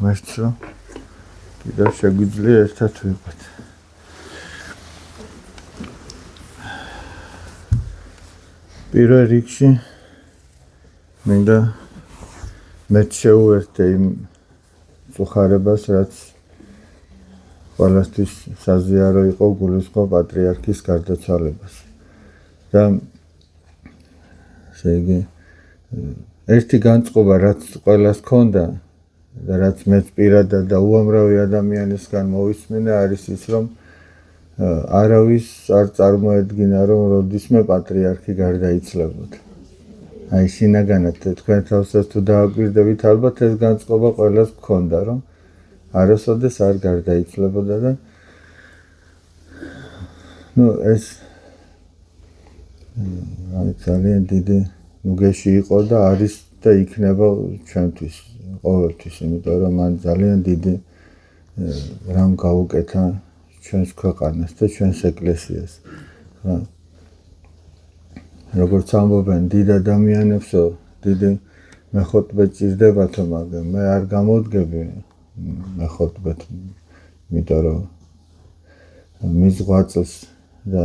ღმერთს რომ კიდევ შეგვიძლია ერთად ვიყოთ. პირველ რიგში მინდა მეც შეუერთე იმ წუხარებას, რაც ყველასთვის საზიარო იყო გულისხმობ პატრიარქის გარდაცვალებას. და ესე იგი ერთი განწყობა, რაც ყველას ჰქონდა და რაც მეც პირადად და უამრავი ადამიანისგან მოვისმინე, არის ის, რომ არავის არ წარმოედგინა, რომ როდისმე პატრიარქი გარდაიცვალებოდა. აი შინაგანად თქვენ თავსაც თუ დააკვირდებით, ალბათ ეს განწყობა ყველას ჰქონდა, რომ არასოდეს არ გარდაიცვალებოდა და ეს ძალიან დიდი ნუგეში იყო და არის და იქნება ჩვენთვის ყოველთვის, იმიტომ რომ მან ძალიან დიდი რამ გაუკეთა ჩვენს ქვეყანას და ჩვენს ეკლესიას. როგორც ამბობენ, დიდ ადამიანებსო, დიდი მეხოთბე ჭირდებათო, მაგრამ მე არ გამოვდგები მეხოთბეთ, იმიტომ რომ მის ღვაწლს და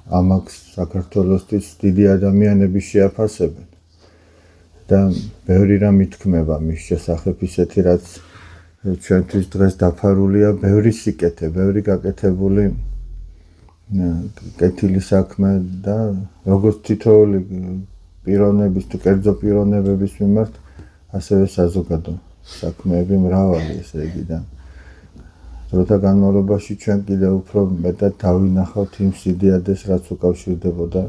ამას საქართველოსთვის დიდი ადამიანები შეაფასებენ და ბევრი რამ ითქმება მის შესახებ, ისეთი რაც ჩვენთვის დღეს დაფარულია ბევრი სიკეთე, ბევრი გაკეთებული კეთილი საქმე და როგორც თითოეული პიროვნების თუ კერძო პიროვნებების მიმართ, ასევე საზოგადო საქმეები მრავალი, ესე იგი და დროთა განმავლობაში ჩვენ კიდევ უფრო მეტად დავინახავთ იმ სიდიადეს, რაც უკავშირდებოდა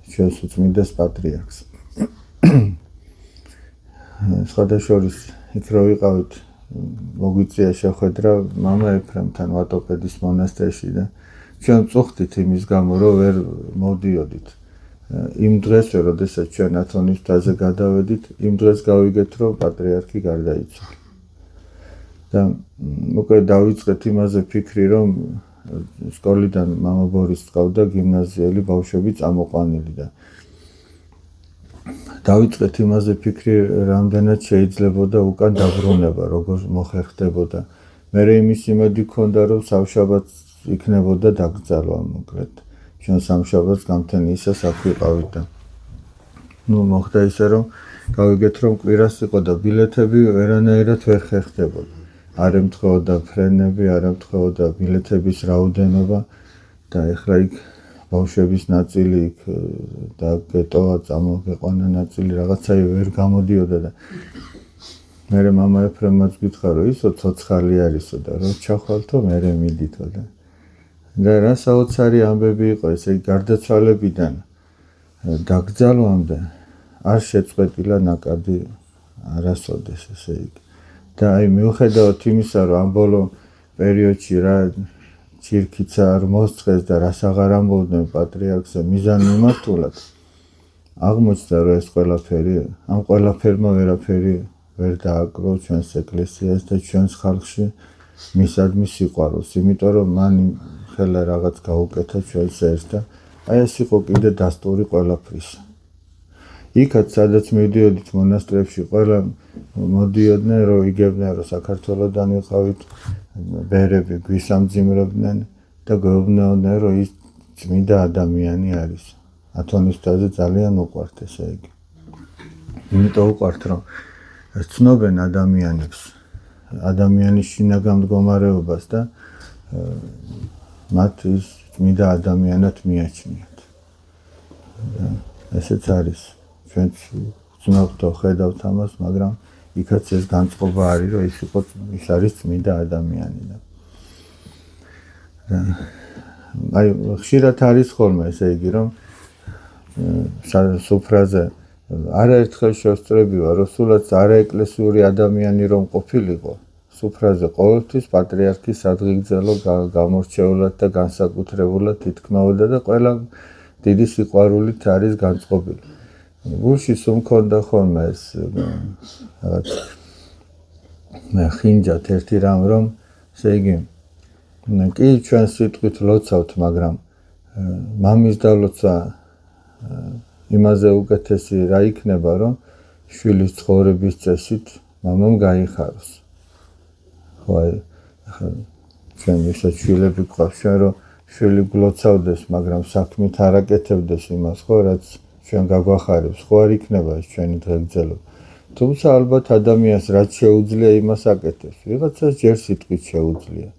ჩვენს უწმინდეს პატრიარქს. სხვადასხვა იქ რო ვიყავით, მოგვიწია შეხვედრა მამა ეფრემთან ვატოპედის მონასტერში და ჩვენ წუხდით იმის გამო, რომ ვერ მოვდიოდით. იმ დღესვე, როდესაც ჩვენ ათონის მთაზე გადავედით, იმ დღეს გავიგეთ, რომ პატრიარქი გარდაიცვალა. და უკვე დავიწყეთ იმაზე ფიქრი, რომ სკოლიდან მამა ბორის წავდა გიმნაზიელი ბავშვები წამოყვანილი და დავიწყეთ იმაზე ფიქრი, რამდენად შეიძლებოდა უკან დაბრუნება, როგორ მოხერხდებოდა. მე იმის იმედი მქონდა, რომ სამშაბათს იქნებოდა დაკრძალვა მოკლედ. ჩვენ სამშაბათს გამთენიისას აქ ვიყავით და მოხდა ისე, რომ გავიგეთ, რომ კვირას იყო და ბილეთები ვერანაირად ვერ ხერხდებოდა. არ ემთხოვოდა ფრენები, არ ემთხოვოდა ბილეთების რაოდენობა და ეხლა იქ ბავშვების ნაწილი იქ და გეტოვა, წამოგეყვანა ნაწილი, რაღაცაი ვერ გამოდიოდა და მე მამა ეფრემაც გითხრა, რომ ისო ცოცხალი არისო და რომ ჩახვალთო, მე მიდითო და რა საოცარი ამბები იყო, ესე იგი გარდაცვალებიდან დაკრძალვამდე არ შეწყვეტილა ნაკადი არასოდეს, ესე იგი. და აი მიუხედავად იმისა, რომ ამ ბოლო პერიოდში რა ჩირქიცა არ მოსწყეს და რას აღარ ამბობდნენ პატრიარქზე მიზანმიმართულად, აღმოჩნდა, რომ ეს ყველაფერი, ამ ყველაფერმა ვერაფერი ვერ დააკრო ჩვენს ეკლესიას და ჩვენს ხალხში მისადმი სიყვარულს, იმიტომ რომ მან ხელა რაღაც გაუკეთა ჩვენს ერს და აი ეს იყო კიდე დასტური ყველაფრისა. იქაც სადაც მივდიოდით მონასტრებში, ყველა მოდიოდნენ, რომ იგებდნენ, რომ საქართველოდან ვიყავით, ბერები გვისამძიმრებდნენ და გვეუბნებოდნენ, რომ ის წმინდა ადამიანი არის. ათონის მთაზე ძალიან უყვართ, ესე იგი. იმიტომ უყვართ, რომ ცნობენ ადამიანებს, ადამიანის შინაგან მდგომარეობას და მათ ის წმინდა ადამიანად მიაჩნიათ. ესეც არის. ჩვენც ვცნობთ, ხედავთ ამას, მაგრამ იქაც ეს განწყობა არის, რომ ის არის წმინდა ადამიანი და აი ხშირად არის ხოლმე, ესე იგი, რომ სუფრაზე არაერთხელ შევსწრებივა, რომ სულაც არაეკლესიური ადამიანი რომ ყოფილიყო, სუფრაზე ყოველთვის პატრიარქის სადღეგრძელო გამორჩეულად და განსაკუთრებულად ითქმაოდა და ყველა დიდი სიყვარულით არის განწყობილი. გულში სულ მქონდა ხოლმე ეს რაღაც ხინჯად ერთი რამ, რომ ესე იგი კი ჩვენ სიტყვით ლოცავთ, მაგრამ მამის დალოცვა იმაზე უკეთესი რა იქნება, რომ შვილის ცხოვრების წესით მამამ გაიხაროს. ხო აი ახლა ჩვენ ისე შვილები გვყავს ჩვენ რომ შვილი გლოცავდეს, მაგრამ საქმით არ აკეთებდეს იმას, ხო, რაც ჩვენ გაგვახარებს, ხო არ იქნება ეს ჩვენი დღეგრძელობა. თუმცა ალბათ ადამიანს რაც შეუძლია იმას აკეთებს. ვიღაცას ჯერ სიტყვით შეუძლია.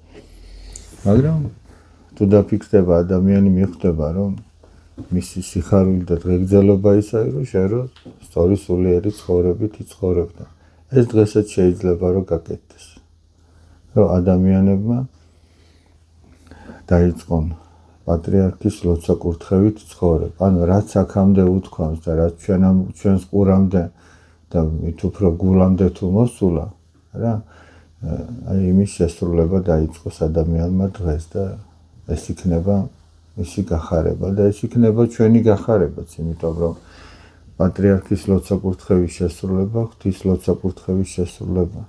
მაგრამ თუ დაფიქრდება ადამიანი მიხვდება რომ მისი სიხარული და დღეგრძელობა ისაა რომ შენ რომ სწორი სულიერი ცხოვრებით იცხოვრებდა. ეს დღესაც შეიძლება რომ გაკეთდეს. რომ ადამიანებმა დაიწყონ პატრიარქის ლოცვა-კურთხევით ცხოვრება. ანუ რაც აქამდე უთქვამს და რაც ჩვენს ყურამდე და მით უფრო გულამდე თუ მოსულა, რა, აი იმის შესრულება დაიწყოს ადამიანმა დღეს და ეს იქნება მისი გახარება და ეს იქნება ჩვენი გახარებაც, იმიტომ რომ პატრიარქის ლოცვა-კურთხევის შესრულება, ღვთის ლოცვა-კურთხევის შესრულება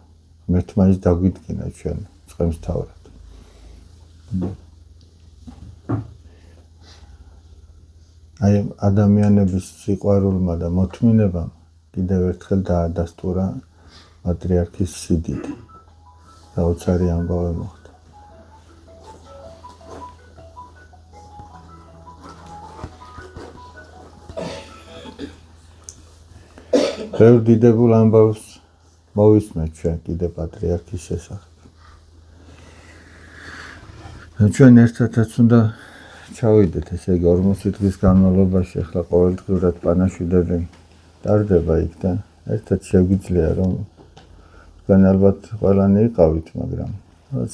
მერთმაინც დაგვიდგინა ჩვენ წყემსთავრად. აი ადამიანების სიყვარულმა და მოთმინებამ კიდევ ერთხელ დაადასტურა პატრიარქის სიდიდე და ოცარი ამბავი მოხდა. ბევრ დიდებულ ამბავს მოვისმენთ ჩვენ კიდე პატრიარქის შესახებ. ჩვენ ერთადაც უნდა ჩავიდეთ, ესე იგი 40 დღის განმავლობაში ახლა ყოველდღიურად პანაშვიდები ტარდება იქ და ერთად შეგვიძლია რომ თქვენ ალბათ ყველანი იყავით, მაგრამ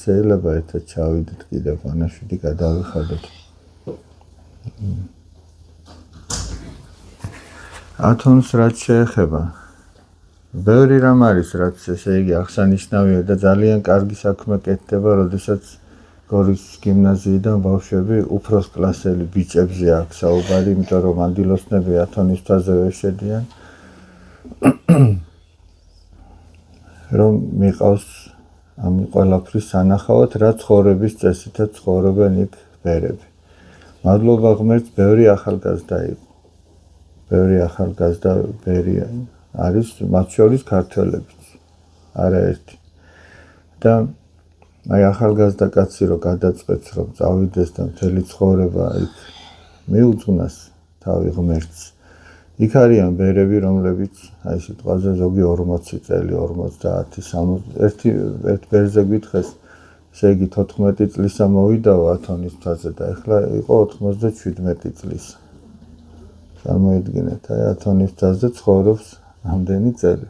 შეიძლება ერთად ჩავიდეთ კიდე პანაშვიდი გადავიხადოთ. ათონს რაც შეეხება ბევრი რამ არის, რაც ესე იგი აღსანიშნავია და ძალიან კარგი საქმე კეთდება, როდესაც გორის გიმნაზიიდან ბავშვები უფროს კლასელი ბიჭებზე აქვს საუბარი, იმიტომ რომ მანდილოსნები ათონის თვაზევე შედიან. რომ მიყავს ამ ყველაფრის სანახავად, რა ცხოვრების წესითაც ცხოვრობენ იქ ბერები. მადლობა ღმერთს, ბევრი ახალგაზრდა იყო. ბევრი ახალგაზრდა ბერი არის, მათ შორის ქართველებიც, არაერთი. და აი ახალგაზრდა კაცი რო გადაწყვეტს რომ წავიდეს და მთელი ცხოვრება იქ მიუძღვნას თავი ღმერთს. იქ არიან ბერები, რომლებიც აი სიტყვაზე ზოგი 40 წელი, 50, 60, ერთ ბერზე გითხეს, ესე იგი 14 წლისა მოვიდაო ათონის თვაზე და ეხლა იყო 97 წლის. წარმოიდგინეთ, აი ათონის თვაზე ცხოვრობს ამდენი წელი.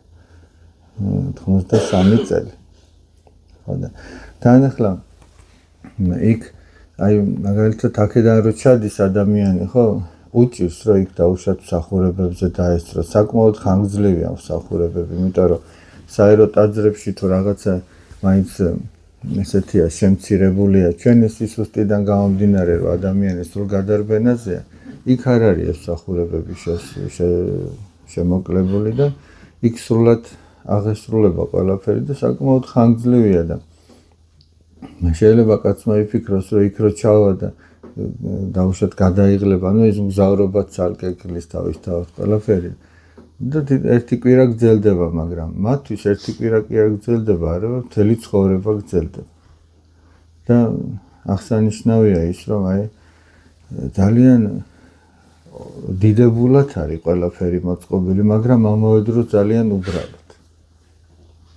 93 წელი. ხო და თან ახლა იქ აი მაგალითად აქედან რო ჩადის ადამიანი, ხო, უჭირს რომ იქ დაუშვათ მსახურებებზე დაესწრო. საკმაოდ ხანგრძლივია მსახურებები, იმიტომ რომ საერო ტაძრებში თუ რაღაცა მაინც ესეთია შემცირებულია. ჩვენი სისუსტიდან გამომდინარე რომ ადამიანი სულ გადარბენაზეა, იქ არ არის მსახურებები შემოკლებული და იქ სრულად აღესრულება ყველაფერი და საკმაოდ ხანგრძლივია და შეიძლება კაცმა იფიქროს რომ იქ რო ჩავა და დაუშვათ გადაიღლება, ანუ ეს მგზავრობა ცალკე-კლის თავისთავად ყველაფერი და ერთი კვირა გრძელდება, მაგრამ მათთვის ერთი კვირა კი არ გრძელდება, არა მთელი ცხოვრება გრძელდება. და აღსანიშნავია ის, რომ აი ძალიან დიდებულად არის ყველაფერი მოწყობილი, მაგრამ ამავე დროს ძალიან უბრალოდ.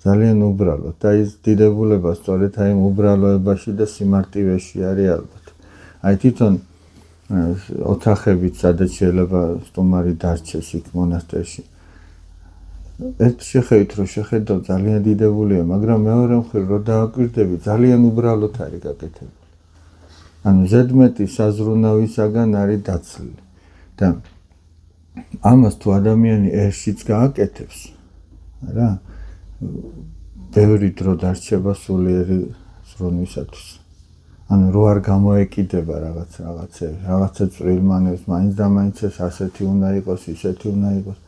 ძალიან უბრალოდ და ის დიდებულება სწორედ აი უბრალოებაში და სიმარტივეში არის ალბათ. აი თვითონ ოთახებით, სადაც შეიძლება სტუმარი დარჩეს იქ მონასტერში. ერთ შეხედვით რომ შეხედო ძალიან დიდებულია, მაგრამ მეორე მხრივ რომ დააკვირდები, ძალიან უბრალოდ არის გაკეთებული. ანუ ზედმეტი საზრუნავისაგან არის დაცლილი. და ამას თუ ადამიანი ერშიც გააკეთებს, რა, ბევრი დრო დარჩება სულიერი ზრუნვისათვის. ანუ რო არ გამოეკიდება რაღაცა წვრილმანებს, მაინც და მაინც ეს ასეთი უნდა იყოს, ისეთი უნდა იყოს.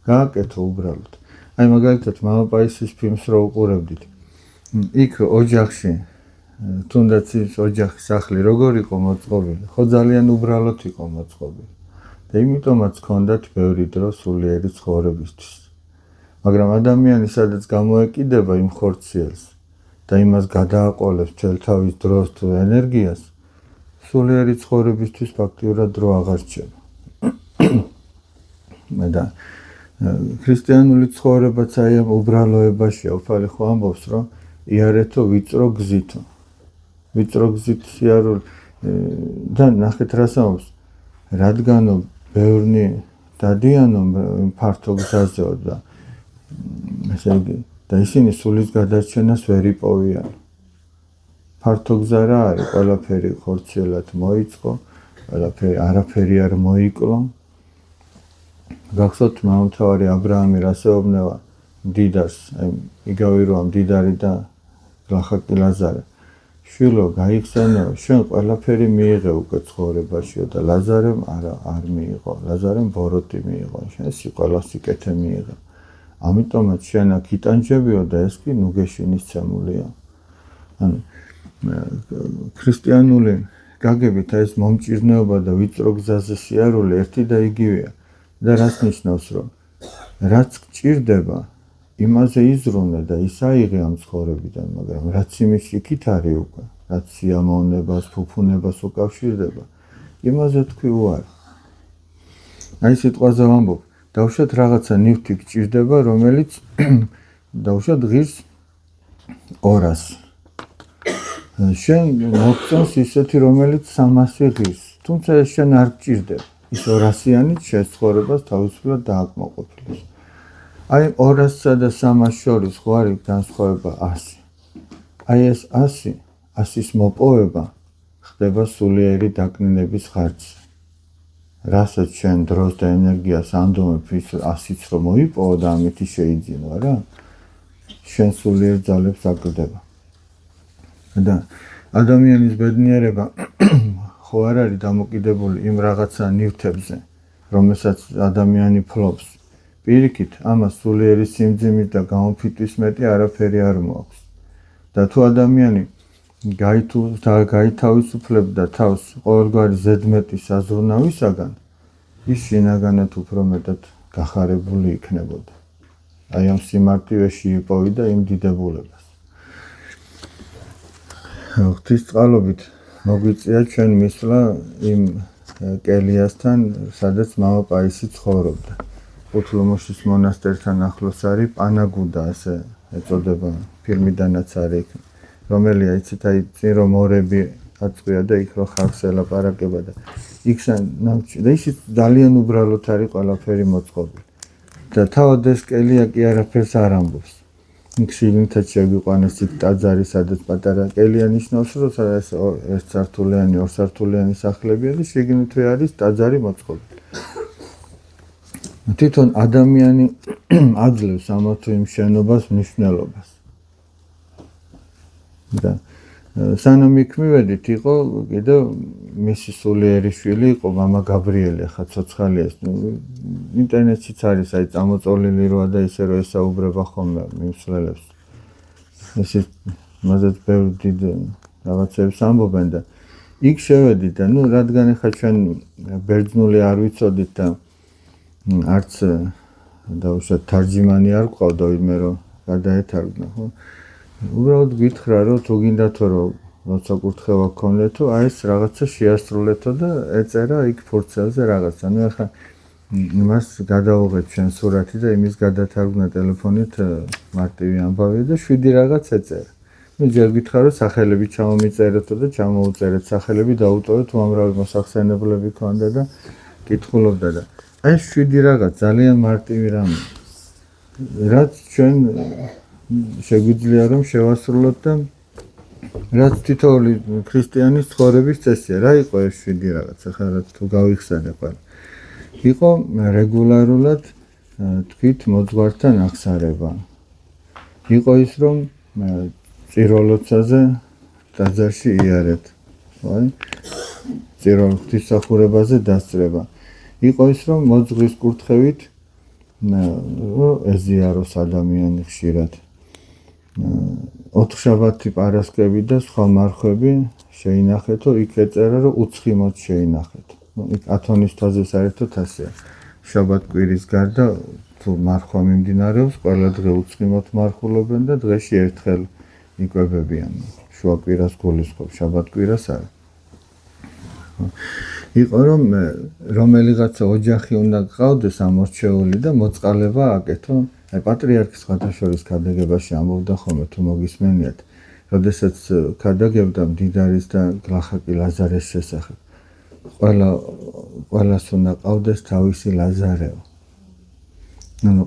გააკეთო უბრალოდ. აი მაგალითად მამაპაისის ფილმს რო უყურებდით. იქ ოჯახში, თუნდაც ის ოჯახის სახლი როგორ იყო მოწყობილი, ხო ძალიან უბრალოდ იყო მოწყობილი. და იმიტომაც ჰქონდათ ბევრი დრო სულიერი ცხოვრებისთვის. მაგრამ ადამიანი სადაც გამოეკიდება იმ ხორციელს და იმას გადააყოლებს მთელ თავის დროს თუ ენერგიას, სულიერი ცხოვრებისთვის ფაქტიურად დრო აღარ რჩება. და ქრისტიანული ცხოვრებაც აი ამ უბრალოებაშია, უფალი ხო ამბობს, რომ იარეთო ვიწრო გზითო. ვიწრო გზით სიარული და ნახეთ რას ამბობს, რადგანო ბევრნი დადიანო ფართო გზაზეო და ესე იგი და ისინი სულის გადარჩენას ვერ იპოვიან. ფართო გზა რა არის, ყველაფერი ხორციელად მოიწყო, ყველაფერი არაფერი არ მოიკლო. გახსოვთ მამამთავარი აბრაამი რასეუბნება მდიდარს, იგავი როა მდიდარი და გლახაკი ლაზარე. შვილო, გაიხსენეო, შენ ყველაფერი მიიღე უკვე ცხოვრებაშიო და ლაზარემ არ მიიღო, ლაზარემ ბოროტი მიიღო, შენ სიყვალა სიკეთე მიიღე. ამიტომაც შენ აქ იტანჯებიო და ეს კი ნუგეშინისცემულია. ანუ ქრისტიანული გაგებით ეს მომჭირნეობა და ვიწრო გზაზე სიარული ერთი და იგივეა. და რას ნიშნავს, რომ რაც გჭირდება, იმაზე იზრუნე და ის აიღე ამ ცხოვრებიდან, მაგრამ რაც იმის იქით არის უკვე, რაც სიამოვნებას, ფუფუნებას უკავშირდება, იმაზე თქვი უარი. აი სიტყვაზე ვამბობ, დავუშვათ რაღაცა ნივთი გჭირდება, რომელიც დავუშვათ ღირს 200. შენ მოგწონს ისეთი, რომელიც 300 ღირს, თუმცა ეს შენ არ გჭირდება. ის 200-იანით შეცხოვრებას თავისუფლად დააკმაყოფილებს. აი 200-სა და 300 შორის ხო არის განსხვავება 100. აი ეს 100-ის მოპოვება ხდება სულიერი დაკნინების ხარჯზე. რასაც შენ დროს და ენერგიას ანდომებ ის 100-იც რომ მოიპოვო და ამითი შეიძინო რა, შენ სულიერ ძალებს აკლდება. და ადამიანის ბედნიერება ხო არ არის დამოკიდებული იმ რაღაცა ნივთებზე, რომელსაც ადამიანი ფლობს. პირიქით, ამას სულიერი სიმძიმით და გამოფიტვის მეტი არაფერი არ მოაქვს. და თუ ადამიანი გაითავისუფლებდა თავს ყოველგვარი ზედმეტი საზრუნავისაგან, ის შინაგანად უფრო მეტად გახარებული იქნებოდა. აი ამ სიმარტივეში იპოვიდა იმ დიდებულებას. ღვთისწყალობით მოგვიწია ჩვენ მისვლა იმ კელიასთან, სადაც მამა პაისი ცხოვრობდა. უთლომოშის მონასტერთან ახლოს არის პანაგუდა, ასე ეწოდება, ფილმიდანაც არის, რომელია იცით, აი წინ რომ მორები აწყვია და იქ რო ხალხს ელაპარაკება და იქსან და ისიც ძალიან უბრალოდ არის ყველაფერი მოწყობილი. და თავად ეს კელია კი არაფერს არ ამბობს. იქ შიგნითაც შეგვიყვანეს იქ ტაძარი, სადაც პატარა კელია ნიშნავს, რომ სადაც ერთსართულიანი, ორსართულიანი სახლებია და შიგნითვე არის ტაძარი მოწყობილი. თვითონ ადამიანი აძლევს ამა თუ იმ შენობას მნიშვნელობას. და სანამ იქ მივედით, იყო კიდევ მისი სულიერი შვილი, იყო მამა გაბრიელი, ახლა ცოცხალია. ინტერნეტშიც არის, აი წამოწოლილი როა და ისე რომ ესაუბრება ხოლმე მიმსვლელებს. ესეც მაზეც ბევრი დიდ რაღაცებს ამბობენ და იქ შევედით და ნუ რადგან ახლა ჩვენ ბერძნული არ ვიცოდით და არც დავუშვათ თარჯიმანი არ გვყავდა ვინმე რომ გადაეთარგმნა, ხო? უბრალოდ გითხრა რომ თუ გინდათო რომ როცა კურთხევა გქონდეთო, აი ეს რაღაცა შეასრულეთო და ეწერა იქ ფურცელზე რაღაცა. ნუ ახლა იმას გადავუღეთ ჩვენ სურათი და იმის გადათარგმნა ტელეფონით მარტივი ამბავია და 7 რაღაც ეწერა. ნუ ჯერ გითხრა რომ სახელები ჩამომიწერეთო და ჩამოუწერეთ სახელები დაუტოვეთ, უამრავი მოსახსენებლები ქონდა და კითხულობდა და აი 7 რაღაც ძალიან მარტივი რამე. რაც ჩვენ შეგვიძლია რომ შევასრულოთ და რაც თითოეული ქრისტიანის ცხოვრების წესია. რა იყო ეს 7 რაღაც, ახლა თუ გავიხსენე ყველა. იყო რეგულარულად თქვით მოძღვართან აღსარება. იყო ის რომ წიროლოცაზე ტაძარში იარეთ. აი წიროლ ღვთისმსახურებაზე დასწრება. იყო ის რომ მოძღვრის კურთხევით ეზიაროს ადამიანი ხშირად. 4 პარასკევი და სხვა მარხვები შეინახეთო, იქ ეწერა რომ უცხიმოდ შეინახეთ. იქ ათონის თვაზე საერთოდ ასეა. შაბათ კვირის გარდა თუ მარხვა მიმდინარეობს, ყველა დღე უწყიმოთ მარხულობენ და დღეში ერთხელ იკვებებიან. შუაკვირას გულისხმობ, შაბათკვირას არა. იყო რომ რომელიღაცა ოჯახი უნდა გყავდეს ამორჩეული და მოწყალება აკეთო. აი პატრიარქის ღათაშორის ქადაგებაში ამბობდა ხოლმე თუ მოგისმენიათ, როდესაც ქადაგებდა მდიდარის და გლახაკი ლაზარეს შესახებ. ყველას უნდა ყავდეს თავისი ლაზარეო.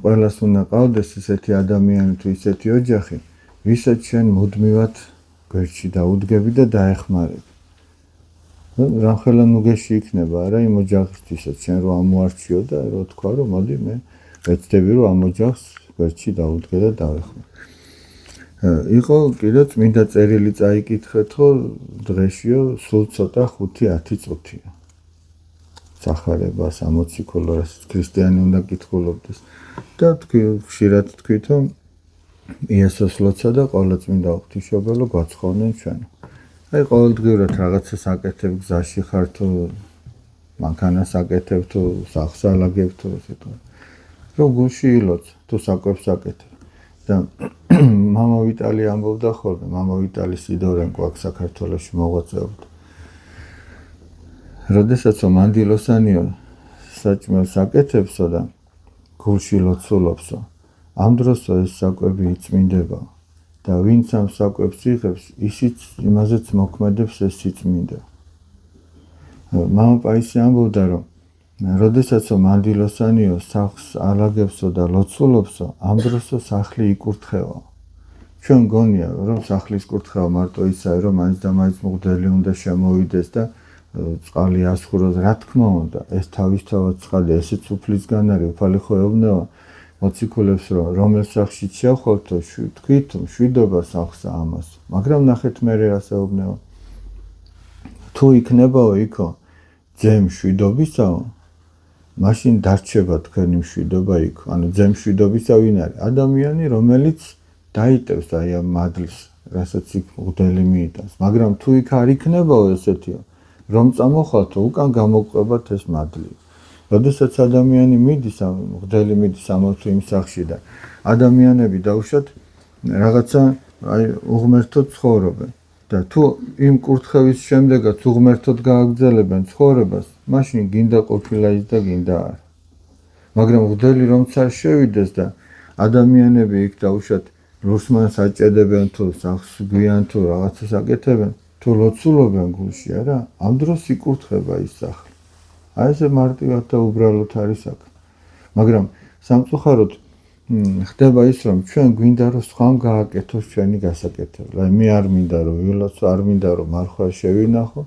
ყველას უნდა ყავდეს ისეთი ადამიანი თუ ისეთი ოჯახი, ვისაც შენ მუდმივად გვერდში დაუდგები და დაეხმარები. რამხელა ნუგეში იქნება არა იმ ოჯახისთვისაც შენ რო ამოარჩიო და რო თქვა რომ მოდი მე ვეცდები რომ ამ ოჯახს გვერდში დაუდგე და დავეხმარე. იყო კიდე წმინდა წერილი წაიკითხეთ ხო დღეშიო სულ ცოტა 5-10 წუთია. სახარება 60 ქოლორას ქრისტიანი უნდა კითხულობდეს და თქვი ხშირად თქვით რომ იესოს ლოცა და ყოვლადწმინდა ღვთისმშობელო გვაცხოვნენ ჩვენ. აი ყოველდღიურად რაღაცას აკეთებ გზაში ხარ თუ მანქანას აკეთებ თუ სახლს ალაგებ თუ ესეთო. რომ გულში ილოც თუ საკვებს აკეთებ. და მამა ვიტალი ამბობდა ხოლმე, მამა ვიტალი სიდორენკო აქ საქართველოში მოღვაწეობდა. როდესაც მანდილოსანიო საჭმელს აკეთებსო და გულში ლოცულობსო, ამ დროსო ეს საკვები იწმინდება და ვინც ამ საკვებს იღებს, ისიც იმაზეც მოქმედებს ეს სიწმინდა. მამა პაისი ამბობდა რომ როდესაც მანდილოსანიო სახლს ალაგებსო და ლოცულობსო, ამ დროსო სახლი იკურთხევა. ჩვენ გონია რომ სახლის კურთხევა მარტო ისაა რომ მაინც და მაინც მღვდელი უნდა შემოვიდეს და წყალი ასხუროს, რა თქმა უნდა, ეს თავისთავად წყალი ესეც უფლისგან არის, უფალი ხო ეუბნება მოციქულებს რომ რომელ სახლშიც შევხვალთო, თქვით მშვიდობა სახლსა ამას. მაგრამ ნახეთ მერე რას ეუბნება. თუ იქნებაო იქო ძე მშვიდობისაო, მაშინ დარჩება თქვენი მშვიდობა იქ. ანუ ძე მშვიდობისა ვინ არის? ადამიანი, რომელიც დაიტევს აი ამ მადლს, რასაც იქ მღვდელი მიიტანს. მაგრამ თუ იქ არ იქნებაო ესეთიო, რომ წამოხვალთო, უკან გამოგყვებათ ეს მადლი. როდესაც ადამიანი მიდის, მღვდელი მიდის ამავე იმ სახლში და ადამიანები დაუშვათ რაღაცა აი უღმერთოდ ცხოვრობენ. და თუ იმ კურთხევის შემდეგაც უღმერთოდ გააგრძელებენ ცხოვრებას, მაშინ გინდა ყოფილა ის და გინდა არა. მაგრამ მღვდელი რომც არ შევიდეს და ადამიანები იქ დაუშვათ რუსმანს აჭედებენ თუ სახლს გვიან თუ რაღაცას აკეთებენ, თუ ლოცულობენ გულში არა, ამ დროს იკურთხება ის სახლი. აი ესე მარტივად და უბრალოდ არის აქ. მაგრამ სამწუხაროდ ხდება ის რომ ჩვენ გვინდა რომ სხვამ გააკეთოს ჩვენი გასაკეთებელი. აი მე არ მინდა რომ ვილოცო, არ მინდა რომ მარხვა შევინახო,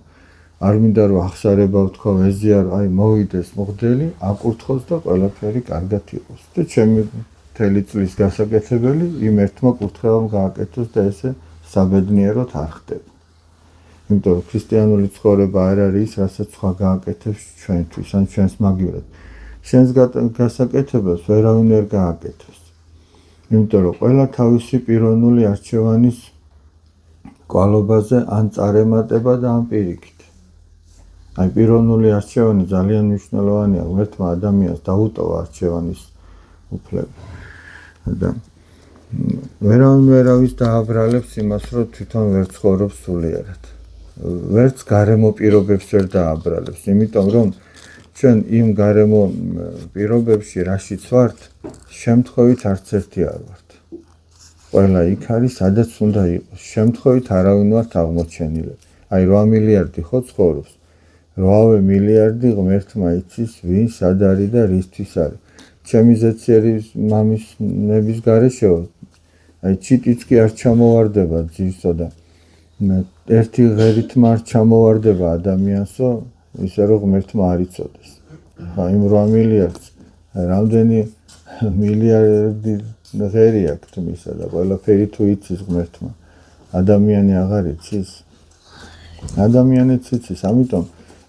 არ მინდა რომ ახსარება ვთქვა ეზიარ, აი მოვიდეს მღვდელი, აკურთხოს და ყველაფერი კარგად იყოს. და ჩემი მთელი წლის გასაკეთებელი იმ ერთმა კურთხევამ გააკეთოს და ესე საბედნიეროდ არ ხდება. იმიტომ რომ ქრისტიანული ცხოვრება არ არის ის, რასაც სხვა გააკეთებს ჩვენთვის, ან ჩვენს მაგივრად. შენს გასაკეთებელს ვერავინ ვერ გააკეთებს. იმიტომ რომ ყველა თავისი პიროვნული არჩევანის კვალობაზე ან წარემატება და ან პირიქით. აი პიროვნული არჩევანი ძალიან მნიშვნელოვანია, ღმერთმა ადამიანს დაუტოვა არჩევანის უფლება. და ვერავის დააბრალებს იმას, რომ თვითონ ვერ ცხოვრობს სულიერად. ვერც გარემო პირობებს ვერ დააბრალებს, იმიტომ რომ ჩვენ იმ გარემო პირობებში რაშიც ვართ, შემთხვევით არც ერთი არ ვართ. ყველა იქ არის, სადაც უნდა იყოს. შემთხვევით არავინ ვართ აღმოჩენილი. აი 8 მილიარდი ხო ცხოვრობს. 8 მილიარდი ღმერთმა იცის, ვინ სად არის და რისთვის არის. ჩემი ზეციერის მამის ნების გარეშეო, აი ჩიტიც კი არ ჩამოვარდება ძირსო და ერთი ღერით არ ჩამოვარდება ადამიანსო, ისე რომ ღმერთმა არ იცოდეს. აი იმ 8 მილიარდს რამდენი მილიარდი ღერი აქვს თუმცა და ყველაფერი თუ იცის ღმერთმა. ადამიანი აღარ იცის. ადამიანიც იცის, ამიტომ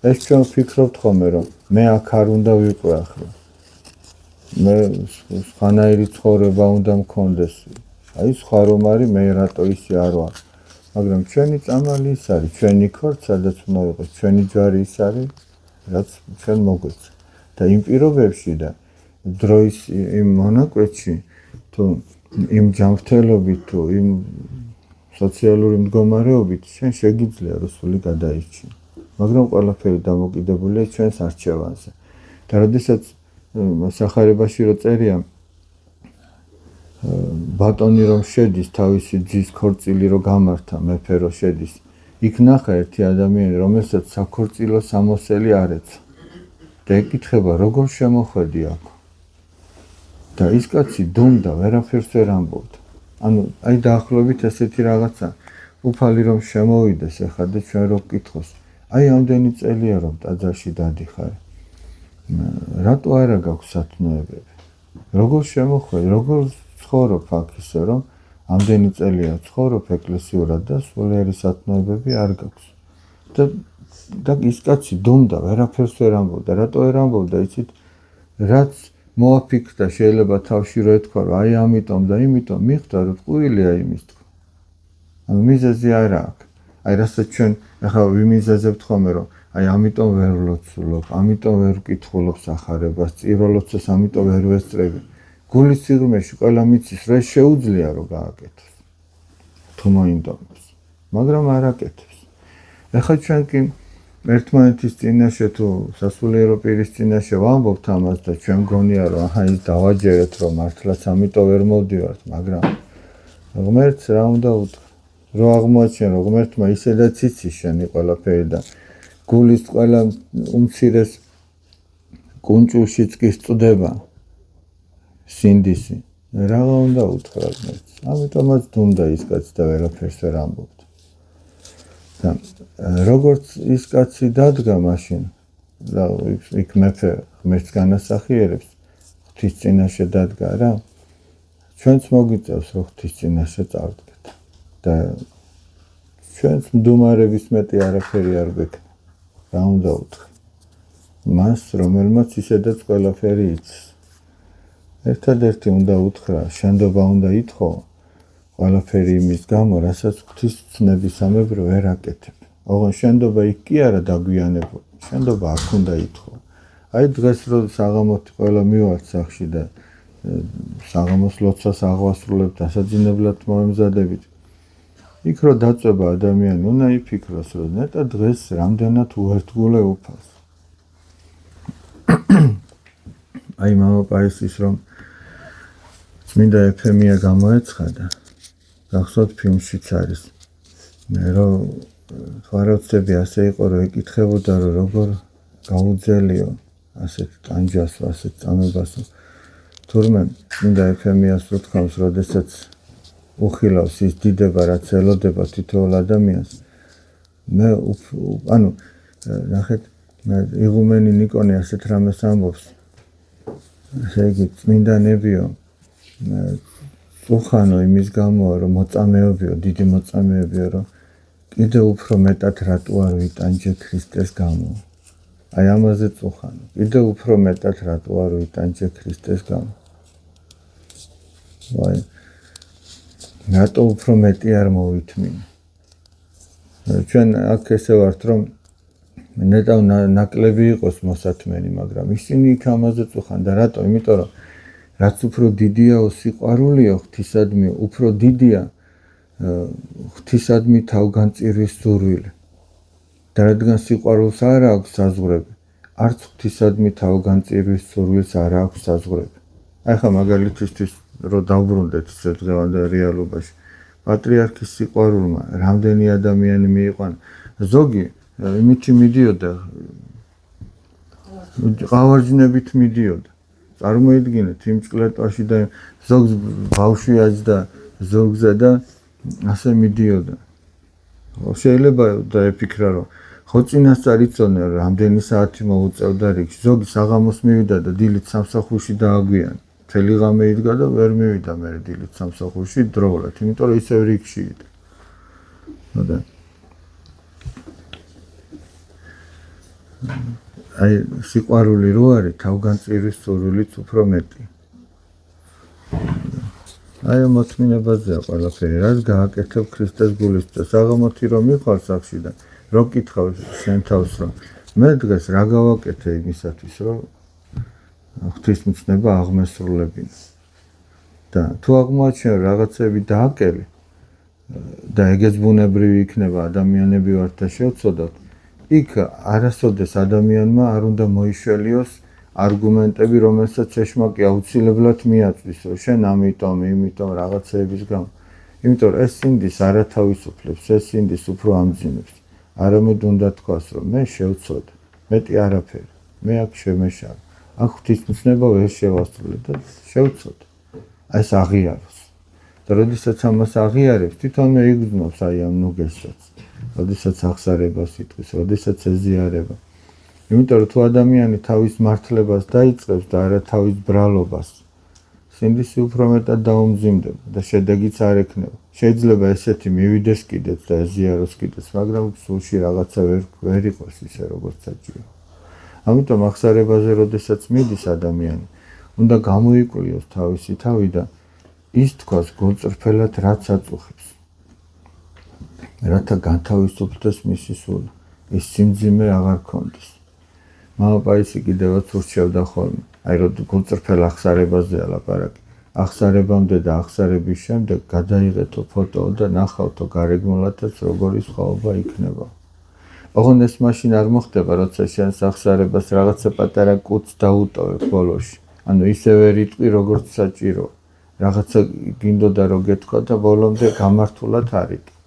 ეს ჩვენ ვფიქრობთ ხოლმე რომ მე აქ არ უნდა ვიყო ახლა. მე სხვანაირი ცხოვრება უნდა მქონდეს. აი სხვა რომ არის მე რატო ისე არ ვარ. მაგრამ ჩვენი წამალი ის არის, ჩვენი ქორწ, სადაც უნდა ვიყოს, ჩვენი ჯვარი ის არის, რაც ჩვენ მოგვეცა. და იმ პირობებში და დროის იმ მონაკვეთში თუ იმ ჯანმრთელობით თუ იმ სოციალური მდგომარეობით შენ შეგიძლია რუსული გადაიჩინო. მაგრამ ყველაფერი დამოკიდებულია ჩვენს არჩევანზე. და როდესაც სახარებაში რო წერია ბატონი რომ შედის თავისი ძის ქორწილი რო გამართა მეფე რო შედის იქ ნახა ერთი ადამიანი რომელსაც საქორწილო სამოსელი არ ეცა და ეკითხება როგორ შემოხვედი აქ და ის კაცი დუმდა ვერაფერს ვერ ამბობდა ანუ აი დაახლოებით ესეთი რაღაცა უფალი რომ შემოვიდეს ახლა და ჩვენ რო გკითხოს აი ამდენი წელია რომ ტაძარში დადიხარ რატო არა გაქვს სათნოებები როგორ შემოხვედი როგორ ცხოვრობ აქ ისე რომ ამდენი წელია ცხოვრობ ეკლესიურად და სულიერი სათნოებები არ გაქვს და ის კაცი დუმდა ვერაფერს ვერ ამბობდა რატო ვერ ამბობდა იცით რაც მოაფიქრდა შეიძლება თავში რო ეთქვა რომ აი ამიტომ და იმიტომ მიხვდა რომ ტყუილია იმის თქმა ანუ მიზეზი არა აქვს აი რასაც ჩვენ ახლა ვიმიზეზებთ ხოლმე რომ აი ამიტომ ვერ ვლოცულობ ამიტომ ვერ ვკითხულობ სახარებას წიროლოცას ამიტომ ვერ ვესწრები გულის სიღრმეში ყველა მიცის რა შეუძლია რომ გააკეთოს თუ მოინდომებს მაგრამ არ აკეთებს ახლა ჩვენ კი ერთმანეთის წინაშე თუ სასულიერო პირის წინაშე ვამბობთ ამას და ჩვენ გონია რომ აჰა ის დავაჯერეთ რომ მართლაც ამიტომ ვერ მოვდივართ მაგრამ ღმერთს რა უნდა უთხრა რო აღმოაჩენ რომ ღმერთმა ისედაც იცის შენი ყველაფერი და გულის ყველა უმცირეს კუნჭულშიც კი სწდება სინდისი რაღა უნდა უთხრა ღმერთს ამიტომაც დუმდა ის კაცი და ვერაფერს ვერ ამბობდა და როგორც ის კაცი დადგა მაშინ და იქ მეფე ღმერთს განასახიერებს ღვთის წინაშე დადგა რა ჩვენც მოგვიწევს რომ ღვთის წინაშე წავდგეთ და ჩვენც მდუმარების მეტი არაფერი არ გვექნება რა უნდა უთხრა მას რომელმაც ისედაც ყველაფერი იცის ერთადერთი უნდა უთხრა შენდობა უნდა ითხოვ ყველაფერი იმის გამო რასაც ღვთის ცნებისამებრ ვერ აკეთებ ოღონდ შენდობა იქ კი არა დაგვიანებული შენდობა აქ უნდა ითხოვ აი დღეს რო საღამოთი ყველა მივართ სახში და საღამოს ლოცვას აღვასრულებთ ასაძინებლად მოემზადებით იქ რო დაწვება ადამიანი უნდა იფიქროს რომ ნეტა დღეს რამდენად უერთგულე უფალს აი მამა პაისის რომ წმინდა ეფემია გამოეცხადა გახსოვთ ფილმშიც არის მე რომ ხაროცები ასე იყო რომ ეკითხებოდა რომ როგორ გაუძელიო ასეთ ტანჯას ასეთ წამებას თურმე წმინდა ეფემიას რო თქავს როდესაც უხილავს ის დიდება რაც ელოდება თითოეულ ადამიანს მე ანუ ნახეთ იღუმენი ნიკონი ასეთ რამეს ამბობს ესე იგი წმინდანებიო წუხანო იმის გამოა რომ მოწამეობიო დიდი მოწამეობიო რომ კიდე უფრო მეტად რატო არ ვიტანჯე ქრისტეს გამო აი ამაზე წუხანო კიდე უფრო მეტად რატო არ ვიტანჯე ქრისტეს გამო ვაი რატო უფრო მეტი არ მოვითმინე ჩვენ აქ ესე ვართ რომ ნეტავ ნაკლები იყოს მოსათმენი მაგრამ ისინი იქ ამაზე წუხან და რატო იმიტომ რომ რაც უფრო დიდიაო სიყვარულიო ღვთისადმი უფრო დიდია ღვთისადმი თავგანწირვის სურვილი და რადგან სიყვარულს არ აქვს საზღვრები არც ღვთისადმი თავგანწირვის სურვილს არ აქვს საზღვრები აი ხა მაგალითისთვის რო დავბრუნდეთ ეს დღევანდელ რეალობაში პატრიარქის სიყვარულმა რამდენი ადამიანი მიიყვანა ზოგი იმითი მიდიოდა ყავარჯნებით მიდიოდა წარმოიდგინეთ იმ ჭკლეტვაში და ზოგს ბავშვი აჯდა ზოგზე და ასე მიდიოდა შეიძლება დაეფიქრა რომ ხო წინასწარ იცოდნენ რომ რამდენი საათი მოუწევდა რიგში ზოგი საღამოს მივიდა და დილით სამსახურში დააგვიანა მთელი ღამე იდგა და ვერ მივიდა მე დილით სამსახურში დროულად იმიტომ რომ ისევ რიგში იდგა და აი სიყვარული რო არის თავგანწირვის სურვილიც უფრო მეტი აი მოწმინებაზეა ყველაფერი რაც გააკეთებ ქრისტეს გულისთვის საღამოთი რომ მიხარ სახში და რო კითხავს შენ თავს რომ მე დღეს რა გავაკეთე იმისათვის რომ ღვთისმცნება აღმესრულებინა. და თუ აღმოაჩენ რაღაცები დააკელი და ეგეც ბუნებრივი იქნება ადამიანები ვართ და შევცოდოთ, იქ არასოდეს ადამიანმა არ უნდა მოიშველიოს არგუმენტები, რომელსაც ეშმაკი აუცილებლად მიაწვის, რომ შენ იმიტომ რაღაცეების გამო. იმიტომ რომ ეს სინდის არ ათავისუფლებს, ეს სინდის უფრო ამძიმებს. არამედ უნდა თქვას, რომ მე შევცოდე, მეტი არაფერი, მე აქ შემეშალა. აქ ღვთისმცნება ვერ შევასრულე და შევცოდე. ეს აღიაროს. და როდესაც ამას აღიარებს, თვითონვე იგრძნობს აი ამ ნუგესაც. როდესაც აღსარებას იტყვის, როდესაც ეზიარება. იმიტომ რომ თუ ადამიანი თავის მართლებას დაიწყებს და არა თავის ბრალობას, სინდისი უფრო მეტად დაუმძიმდება და შედეგიც არ ექნება. შეიძლება ესეთი მივიდეს კიდეც და ეზიაროს კიდეც, მაგრამ სულში რაღაცა ვერ იყოს ისე როგორც საჭირო. ამიტომ აღსარებაზე როდესაც მიდის ადამიანი, უნდა გამოიკვლიოს თავისი თავი და ის თქვას გულწრფელად რაც აწუხებს. რათა განთავისუფლდეს მისი სული, ის სიმძიმე აღარ ქონდეს. მამაპაისი კიდევაც ურჩევდა ხოლმე, აი რომ გულწრფელ აღსარებაზეა ლაპარაკი. აღსარებამდე და აღსარების შემდეგ გადაიღეთო ფოტო და ნახავთო გარეგნულადაც როგორი სხვაობა იქნება. ოღონდ ეს მაშინ არ მოხდება, როცა შენს აღსარებას რაღაცა პატარა კუც დაუტოვებ ბოლოში. ანუ ისე ვერ იტყვი, როგორც საჭირო. რაღაცა გინდოდა რომ გეთქვა და ბოლომდე გამართულად არ იტყვი.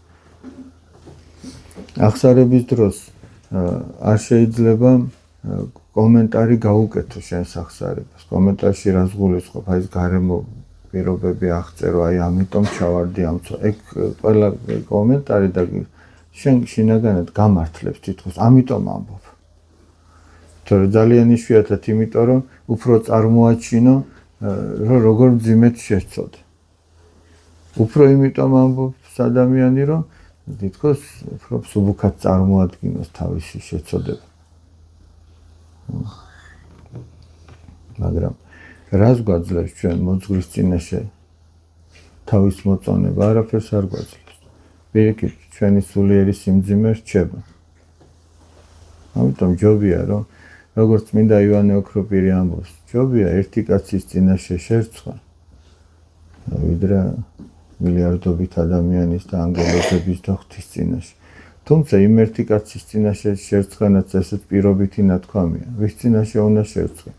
აღსარების დროს არ შეიძლება კომენტარი გაუკეთო შენს აღსარებას. კომენტარში რას გულისხმობ, აი ეს გარემო პირობები აღწერო, აი ამიტომ ჩავარდი ამცო. ეგ ყველა კომენტარი და შენ შინაგანად გამართლებს თითქოს, ამიტომ ამბობ. თორე ძალიან იშვიათად, იმიტომ რომ უფრო წარმოაჩინო, რომ როგორ მძიმედ შეცოდე. უფრო იმიტომ ამბობს ადამიანი, რომ თითქოს უფრო სუბუქად წარმოადგინოს თავისი შეცოდება. მაგრამ რას გვაძლევს ჩვენ მოძღვრის წინაშე თავის მოწონება? არაფერს არ გვაძლევს. პირიქით, ჩვენი სულიერი სიმძიმე რჩება. ამიტომ ჯობია, რომ როგორც წმინდა ივანე ოქროპირი ამბობს, ჯობია ერთი კაცის წინაშე შერცხვა, ვიდრე მილიარდობით ადამიანის და ანგელოზების და ღვთის წინაშე. თუმცა იმ ერთი კაცის წინაშე შერცხვანაც ესეც პირობითი ნათქვამია. ვის წინაშე უნდა შერცხე?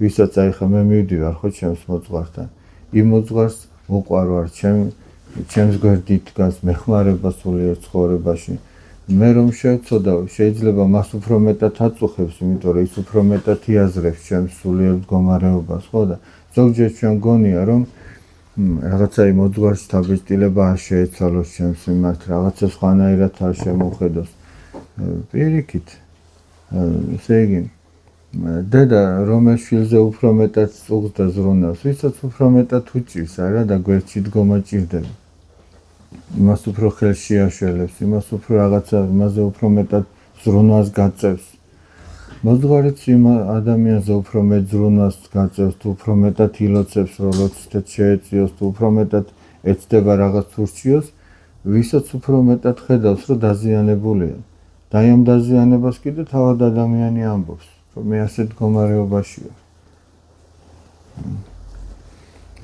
ვისაც აი ხა მე მივდივარ ხო ჩემს მოძღვართან. იმ მოძღვარს უყვარ ვარ, ჩემს გვერდით დგას მეხმარება სულიერ ცხოვრებაში. მე რომ შევცოდავ, შეიძლება მას უფრო მეტად აწუხებს, იმიტომ რომ ის უფრო მეტად იაზრებს ჩემს სულიერ მდგომარეობას, ხო და ზოგჯერ ჩვენ გონია რომ რაღაცა იმ მოძღვარს დაბეჭდილება არ შეეცვალოს ჩემს მიმართ, რაღაცა სხვანაირად არ შემოხედოს. პირიქით, ესე იგი, დედა რომელ შვილზე უფრო მეტად წუხს და ზრუნავს, ვისაც უფრო მეტად უჭირს, არა და გვერდში დგომა ჭირდება. იმას უფრო ხელში აშველებს, იმას უფრო რაღაცა, იმაზე უფრო მეტად ზრუნვას გაწევს. მოძღვარიც იმ ადამიანზე უფრო მეტ ზრუნვას გაწევს, თუ უფრო მეტად ილოცებს, რომ ლოცვით შეეწიოს, თუ უფრო მეტად ეცდება რაღაც ურჩიოს, ვისაც უფრო მეტად ხედავს, რომ დაზიანებულია. და ამ დაზიანებას კიდე თავად ადამიანი ამბობს, რომ მე ასეთ მდგომარეობაში ვარ.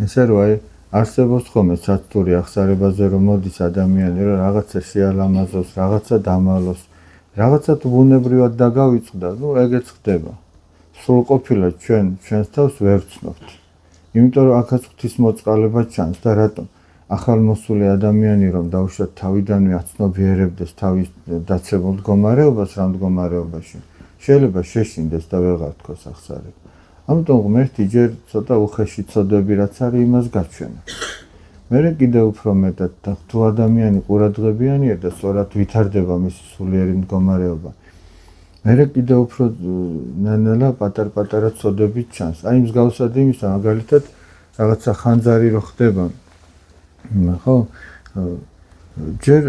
ესე რომ აი არსებობს ხოლმე სათთური აღსარებაზე, რომ მოდის ადამიანი, რომ რაღაცა შეალამაზოს, რაღაცა დამალოს, რაღაცა თუ ბუნებრივად დაგავიწყდა, ნუ ეგეც ხდება. სრულყოფილად ჩვენს თავს ვერ ვცნობთ. იმიტომ რომ აქაც ღვთისმოწყალება ჩანს და რატომ? ახალმოსული ადამიანი რომ დაუშვათ თავიდანვე აცნობიერებდეს თავის დაცემულ მდგომარეობას, რა მდგომარეობაში, შეიძლება შეშინდეს და ვეღარ თქოს აღსარება. ამიტომ ღმერთი ჯერ ცოტა უხეში ცოდები რაც არის იმას გაჩვენა. მერე კიდევ უფრო მეტად და თუ ადამიანი ყურადღებიანია და სწორად ვითარდება მისი სულიერი მდგომარეობა, მერე კიდევ უფრო ნელა პატარ-პატარა ცოდებით ჩანს. აი მსგავსად იმისა, მაგალითად რაღაცა ხანძარი რო ხდება, ხო? ჯერ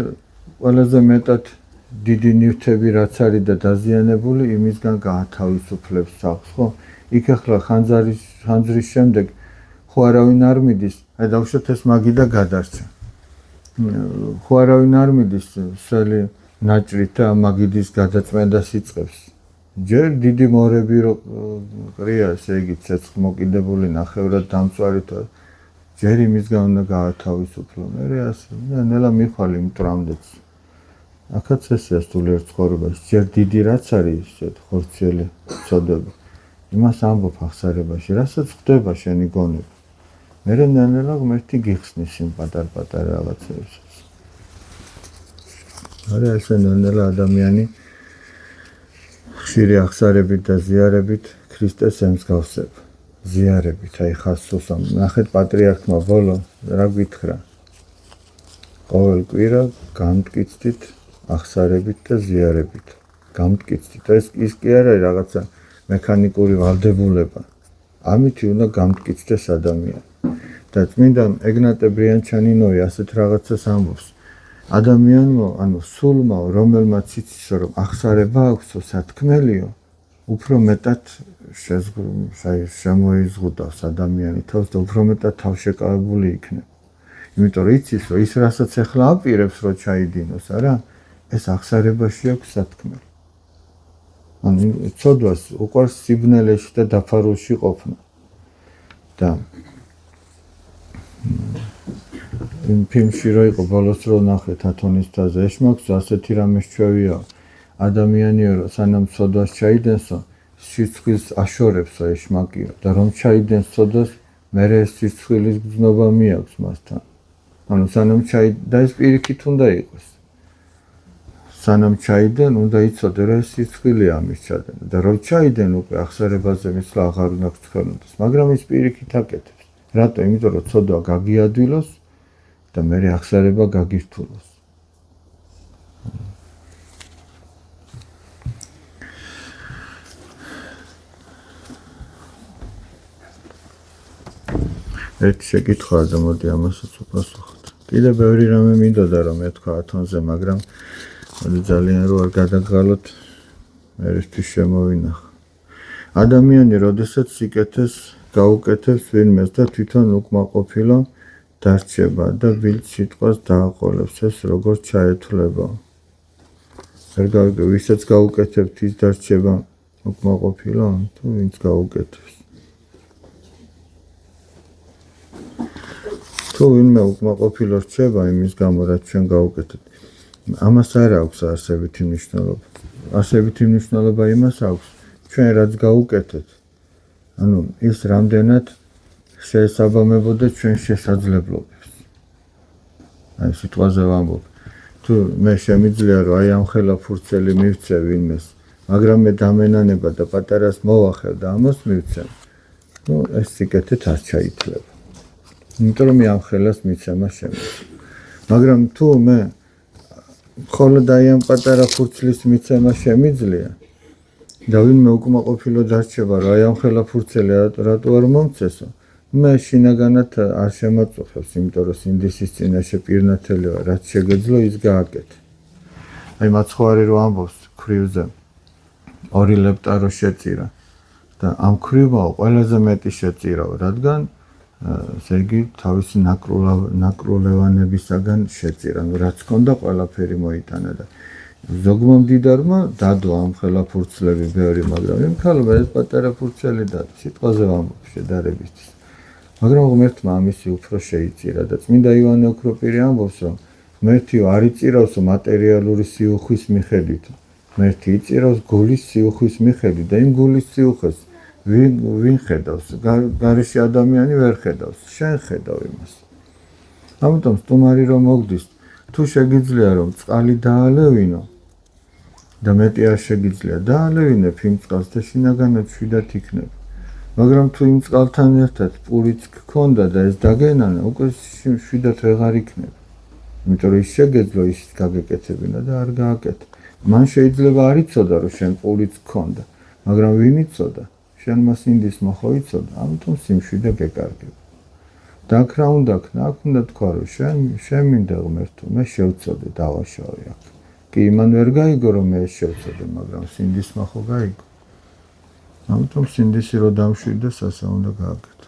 ყველაზე მეტად დიდი ნივთები რაც არის და დაზიანებული, იმისგან გაათავისუფლებს სახს, ხო? იქ ახლა ხანძრის შემდეგ ხო არავინ არ მიდის, აი დავუშვათ ეს მაგიდა გადარჩა. ხო არავინ არ მიდის სელი ნაჭრით და მაგიდის გადაწმენდას იწყებს. ჯერ დიდი მორები რო ყრია, ესე იგი ცეცხლმოკიდებული ნახევრად დამწვარი და ჯერ იმისგან უნდა გაათავისუფლო. მე ასე ნელა მიხვალ იმ ტრამდეც. აქაც ესეა სულიერ ცხოვრებაში. ჯერ დიდი რაც არის ისეთ ხორციელი წოდები. იმას ამბობ ახსარებაში, რასაც ხდება შენი გონები. მე ნელა ღმერთი გიხსნის იმ პატარ-პატარ რაღაცებსაც. არა ესე ნელა ადამიანი ხშირი ახსარებით და ზიარებით ქრისტეს ემსგავსებ. ზიარებით, აი ხასოს ნახეთ პატრიარქმა ბოლო რა გითხრა. ყოველ კვირა გამტკიცდით ახსარებით და ზიარებით. გამტკიცდით. ეს კი არა რაღაცა მექანიკური ვალდებულება. ამითი უნდა გამტკიცდეს ადამიანი. და წმინდა ეგნატე ბრიანჩანინოვი ასეთ რაღაცას ამბობს. ადამიანმა, ანუ სულმა, რომელმაც იცის, რომ ახსარება აქვსო, სათქმელიო, უფრო მეტად შემოიზღუდავს ადამიანი თავს და უფრო მეტად თავშეკავებული იქნება. იმიტომ რომ იცის, რომ ის რასაც ახლა აპირებს, რომ ჩაიდინოს, არა? ეს ახსარებაში აქვს სათქმელი. ანუ ცოდვას უყვარს სიბნელეში და დაფარულში ყოფნა. და იმ ფილმში რო იყო ბოლოს რო ნახეთ ათონისთაზე ეშმაკს ასეთი რამე ჩვევია ადამიანიო რომ სანამ ცოდვას ჩაიდენსო სიცხვილს აშორებსო ეშმაკიო და რომ ჩაიდენს ცოდვას მერე ეს სიცხვილის გზნობა მიაქვს მასთან. ანუ სანამ და ეს პირიქით უნდა იყოს. სანამ ჩაიდენ უნდა იცოდე რომ ეს სიცხვილია ამის ჩადენა და რომ ჩაიდენ უკვე ახსარებაზე მისვლა აღარ უნდა გწხელოდეს, მაგრამ ის პირიქით აკეთებს. რატო? იმიტომ რომ ცოდვა გაგიადვილოს და მერე ახსარება გაგირთულოს. ერთი შეკითხვაა და მოდი ამასაც უპასუხოთ. კიდევ ბევრი რამე მინდოდა რომ მეთქვა ათონზე, მაგრამ ძალიან რო არ გადაგღალოთ, ერისთვის შემოვინახა. ადამიანი, როდესაც სიკეთეს გაუკეთებს ვინმეს და თვითონ უკმაყოფილო დარჩება და ვილთ სიტყვას დააყოლებს, ეს როგორ ჩაეთვლება? ვისაც გაუკეთებთ, ის დარჩება უკმაყოფილო, თუ ვინც გაუკეთებს? თუ ვინმე უკმაყოფილო რჩება იმის გამო, რაც ჩვენ გაუკეთებთ, ამას არ აქვს არსებითი მნიშვნელობა. არსებითი მნიშვნელობა იმას აქვს, ჩვენ რაც გაუკეთეთ, ანუ ის რამდენად შეესაბამებოდა ჩვენ შესაძლებლობებს. აი სიტყვაზე ვამბობ. თუ მე შემიძლია რომ აი ამ ხელა ფურცელი მივცე ვინმეს, მაგრამ მე დამენანება და პატარას მოვახევ და ამას მივცემ. ნუ ეს სიკეთეთ არ ჩაითვლება. იმიტომ რომ მე ამ ხელას მიცემა შემიძლია. მაგრამ თუ მე მხოლოდ აი ამ პატარა ფურცლის მიცემა შემიძლია და ვინმე უკმაყოფილო დარჩება რომ აი ამ ხელა ფურცელი რატო არ მომცესო, მე შინაგანად არ შემაწუხებს, იმიტომ რომ სინდისის წინაშე პირნათელი ვარ, რაც შეგეძლო ის გააკეთე. აი მაცხოვარი რო ამბობს ქვრივზე, ორი ლეპტა რო შეწირა და ამ ქვრივმა ყველაზე მეტი შეწირავ, რადგან ესე იგი თავისი ნაკრულევანებისაგან შეწირა, რაც ჰქონდა ყველაფერი მოიტანა და ზოგმა მდიდარმა დადო ამ ხელა ფურცლები ბევრი, მაგრამ იმ ქალმა ეს პატარა ფურცელი დადო, სიტყვაზე ვამბობ შედარებისთვის. მაგრამ ღმერთმა ამისი უფრო შეიწირა და წმინდა ივანე ოქროპირი ამბობს, რომ ღმერთიო არ იწირავსო მატერიალური სიუხვის მიხედვით, ღმერთი იწირავს გულის სიუხვის მიხედვით და იმ გულის სიუხვეს ვინ ხედავს? გარეშე ადამიანი ვერ ხედავს, შენ ხედავ იმას. ამიტომ სტუმარი რომ მოგდის, თუ შეგიძლია რომ წყალი დაალევინო და მეტი არ შეგიძლია, დაალევინებ იმ წყალს და შინაგანად შვიდად იქნება. მაგრამ თუ იმ წყალთან ერთად პურიც გქონდა და ეს დაგენანა, უკვე შვიდად ვეღარ იქნება. იმიტომ რომ ის შეგეძლო ის გაგეკეთებინა და არ გააკეთა. მან შეიძლება არ იცოდა რომ შენ პურიც გქონდა, მაგრამ ვინ იცოდა? შენმა სინდისმა ხო იცოდა, ამიტომ სიმშვიდე გეკარგება. და აქ რა უნდა ქნა? აქ უნდა თქვა რომ შენ მინდა ღმერთო, მე შევწოდე დავაშავე აქ. კი იმან ვერ გაიგო რომ მე შევწოდე, მაგრამ სინდისმა ხო გაიგო. ამიტომ სინდისი რო დამშვიდეს, ასე უნდა გააკეთო.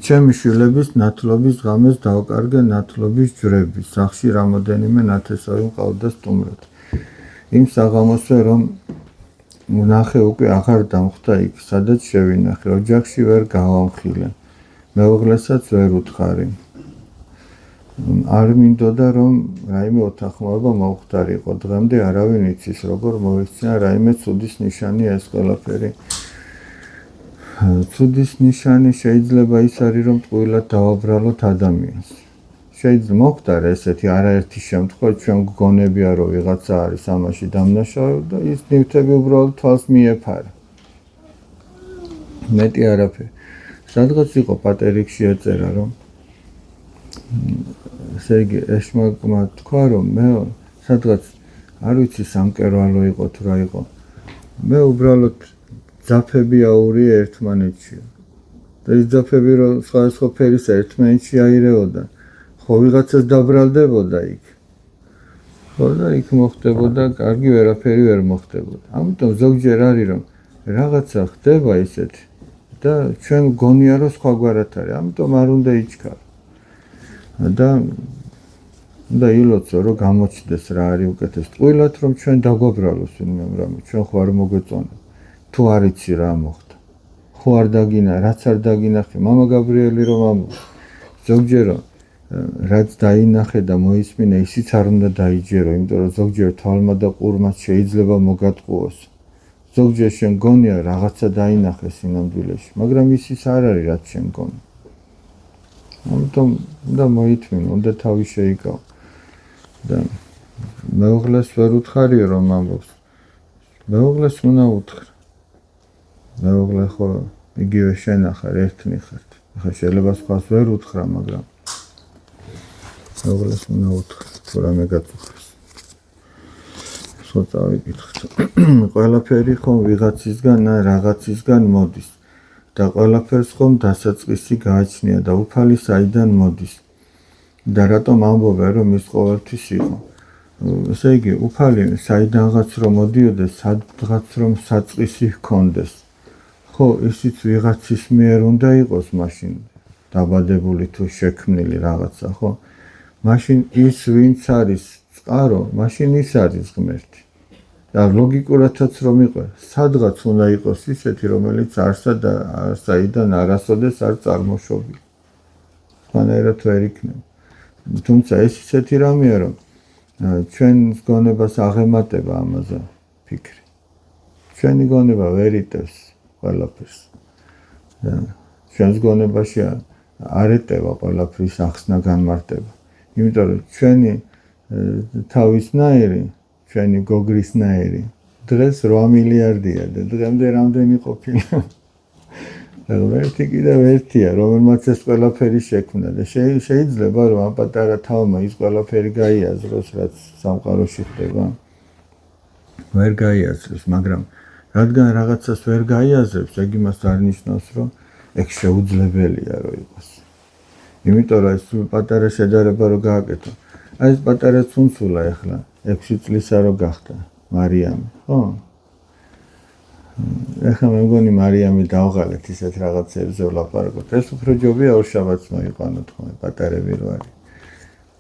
ჩემი შვილების ნათლობის ღამეს დავკარგე ნათლობის ჯვრები, სახში რამოდენიმე ნათესავი მყავდა სტუმრად. იმ საღამოსვე რომ ვნახე უკვე აღარ დამხვდა იქ, სადაც შევინახე, ოჯახში ვერ გავამხილე, მეუღლესაც ვერ უთხარი. არ მინდოდა რომ რაიმე ოთახმოება მოუხდარიყო, დღემდე არავინ იცის როგორ მოიქცნა რაიმე ცუდის ნიშანი ეს ყველაფერი. ცუდის ნიშანი შეიძლება ის არის რომ ტყუილად დავაბრალოთ ადამიანს. შეიძლება მოხდარა ესეთი არაერთი შემთხვევა, ჩვენ გგონებია რომ ვიღაცა არის ამაში დამნაშავე და ის ნივთები უბრალოდ თვალს მიეფარა. მეტი არაფერი. სადღაც იყო პატერიკში ეწერა რომ ესე იგი ეშმაკმა თქვა რომ მე სადღაც არ ვიცი სამკერვალო იყო თუ რა იყო. მე უბრალოდ ძაფები აურია ერთმანეთში. და ის ძაფები რომ სხვადასხვა ფერის ერთმანეთში აირეოდა. ხო ვიღაცას დაბრალდებოდა იქ. ხო და იქ მოხდებოდა, კარგი ვერაფერი ვერ მოხდებოდა. ამიტომ ზოგჯერ არის რომ რაღაცა ხდება ისეთი და ჩვენ გონია რომ სხვაგვარად არის. ამიტომ არ უნდა იჩქარო. და უნდა ილოცო რომ გამოჩნდეს რა არის უკეთეს. ტყუილად რომ ჩვენ დაგვაბრალოს ვინმე რამე, ჩვენ ხო არ მოგვეწონა. თუ არ იცი რა მოხდა. ხო არ დაგინა, რაც არ დაგინახე, მამა გაბრიელი რომ ამბობს. ზოგჯერ რაც დაინახე და მოისმინე, ისიც არ უნდა დაიჯერო, იმიტომ რომ ზოგჯერ თვალმა და ყურმა შეიძლება მოგატყუოს. ზოგჯერ შენ გონია რაღაცა დაინახე სინამდვილეში, მაგრამ ისიც არ არის რაც შენ გონი. ამიტომ უნდა მოითმინო, უნდა თავი შეიკავო. და მეუღლეს ვერ უთხარიო რომ ამბობს. მეუღლეს უნდა უთხრა. მეუღლე ხო იგივე შენ ახარ ერთნი ხართ. ახლა შეიძლება სხვას ვერ უთხრა, მაგრამ მეუღლეს უნდა უთხრა, თუ რამე გაწუხებს. ცოტა ვიკითხოთ. ყველაფერი ხომ ვიღაცისგან ან რაღაცისგან მოდის. და ყველაფერს ხომ დასაწყისი გააჩნია და უფალი საიდან მოდის. და რატომ ამბობენ რომ ის ყოველთვის იყო. ესე იგი უფალი საიდანღაც რომ მოდიოდეს, სადღაც რომ საწყისი ჰქონდეს. ხო, ისიც ვიღაცის მიერ უნდა იყოს მაშინ დაბადებული თუ შექმნილი რაღაცა, ხო? მაშინ ის ვინც არის წყარო, მაშინ ის არის ღმერთი. და ლოგიკურადაც რომ იყო, სადღაც უნდა იყოს ისეთი, რომელიც არსა და საიდან არასოდეს არ წარმოშობი. სხვანაირად ვერ იქნება. თუმცა ეს ისეთი რამეა, რომ ჩვენს გონებას აღემატება ამაზე ფიქრი. ჩვენი გონება ვერ იტევს ყველაფერს. და ჩვენს გონებაში არ ეტევა ყველაფრის ახსნა განმარტება. იმიტომ რომ ჩვენი თავისნაირი, ჩვენი გოგრისნაირი დღეს 8 მილიარდია და დღემდე რამდენი ყოფილა? ერთი კიდევ ერთია, რომელმაც ეს ყველაფერი შექმნა და შეიძლება რომ ამ პატარა თავმა ის ყველაფერი გაიაზროს, რაც სამყაროში ხდება. ვერ გაიაზროს, მაგრამ რადგან რაღაცას ვერ გაიაზრებს, ეგ იმას არ ნიშნავს, რომ ეგ შეუძლებელია რომ იყოს. იმიტომ რომ ეს პატარა შედარება რო გააკეთო. აი ეს პატარა ცუნცულა ახლა 6 წლისა რო გახდა მარიამი, ხო? ახლა მე მგონი მარიამი დავღალეთ ისეთ რაღაცებზე ვლაპარაკობთ. ეს უფრო ჯობია ორშაბათს მოიყვანოთ ხოლმე პატარები რო არის.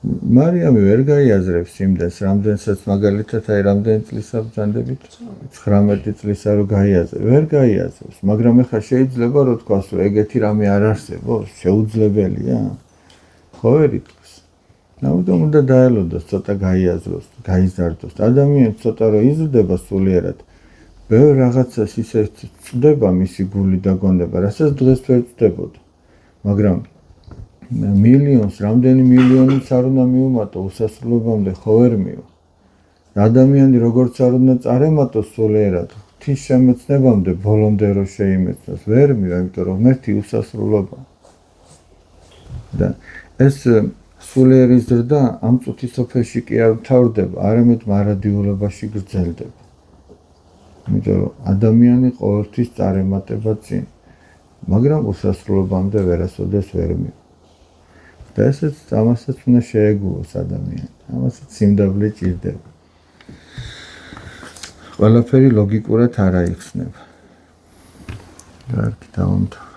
მარიამი ვერ გაიაზრებს იმდენს, რამდენსაც მაგალითად აი რამდენი წლისა ბრძანდებით 19 წლისა რო გაიაზრებს. ვერ გაიაზრებს, მაგრამ ახლა შეიძლება რომ თქვას რომ ეგეთი რამე არ არსებობს, შეუძლებელია. ხო ვერ იტყვის. ამიტომ უნდა დაელოდოს, ცოტა გაიაზროს, გაიზარდოს. ადამიანი ცოტა რო იზრდება სულიერად, ბევრ რაღაცას ისე წდება მისი გული და გონება, რასაც დღეს ვერ წდებოდა. მაგრამ მილიონს, რამდენი მილიონიც არ უნდა მიუმატო უსასრულობამდე, ხო ვერ მივა. ადამიანი როგორც არ უნდა წარემატოს სულიერად, ღვთის შემეცნებამდე ბოლომდე რო შეიმეცნოს, ვერ მივა, იმიტომ რომ ღმერთი უსასრულობაა. და ეს სულიერი ზრდა ამ წუთის სოფელში კი არ მთავრდება, არამედ მარადიულობაში გრძელდება. იმიტომ რომ ადამიანი ყოველთვის წარემატება წინ, მაგრამ უსასრულობამდე ვერასოდეს ვერ მივა. და ესეც ამასაც უნდა შეეგუოს ადამიანი, ამასაც სიმდაბლე ჭირდება. ყველაფერი ლოგიკურად არ აიხსნება. კარგი, დავამთავრე.